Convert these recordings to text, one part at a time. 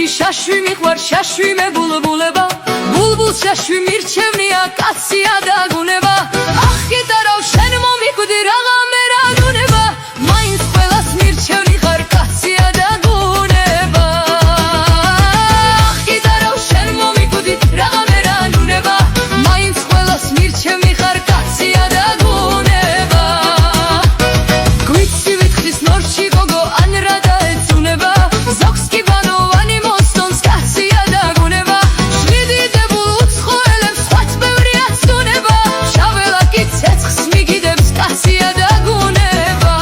შაშვი მიყვარ შაშვი მე ბულბულება ბულბულს შაშვი მირჩევნია კაცია და გუნება ახ გიტარავ შენ მომიკვდი რაღა მე რა გუნება მაინც ყველას მირჩევნი ხარ კაცია და გუნება ახ გიტარავ შენ მომიკვდი რაღა მე რა გუნება მაინც ყველას მირჩევნი ხარ კაცია და გუნება გვიცი ვითხრის ნორჩი გოგო ან რა დაეწუნება ზოგს კი ბანოვანი მოსწონს კაცია და გუნება შვიდიდებულ უცხოელებს სხვაც ბევრი აცუნება შაველა კი ცეცხლს მიგიდებს კაცია და გუნება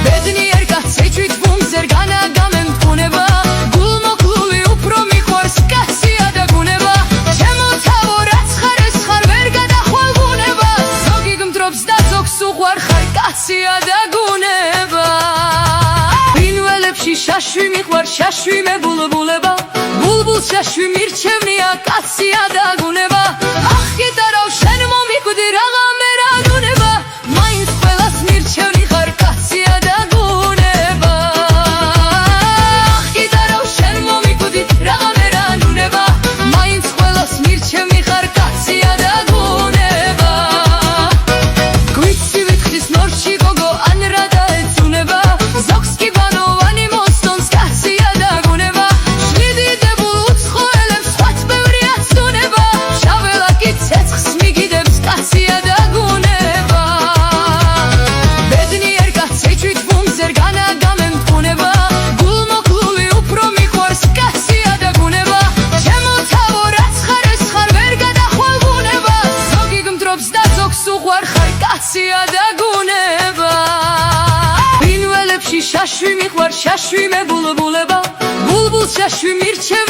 ბედნიერ კაცს ეჭვით ბუმზერ განაგამემტყუნება გულმოკლული უფრო მიყვარს კაცია და გუნება ჩემო თავო რაც ხარ ეს ხარ ვერ გადახვალ გუნება ზოგი გმდრობს და ზოგს უყვარ ხარ კაცია და გუნება შაშვი მიყვარ შაშვი მე ბულბულება ბულბულს შაშვი მირჩევნია კაცია და გუნება ახ გიტარავ შენ მომიკვდი რაღა მე რა გუნება მაინც ყველას მირჩევნი ხარ კაცია და გუნება ახ გიტარავ შენ მომიკვდი რაღა მე რა გუნება მაინც ყველას მირჩევნი ხარ კაცია და გუნება გვიცი ვითხრის ნორჩი გოგო ან რა დაეწუნება ზოგს კი ბანოვანი კაცია და გუნება ბინველებში შაშვი მიყვარ შაშვი მე ბულბულება ბულბულს შაშვი მირჩევ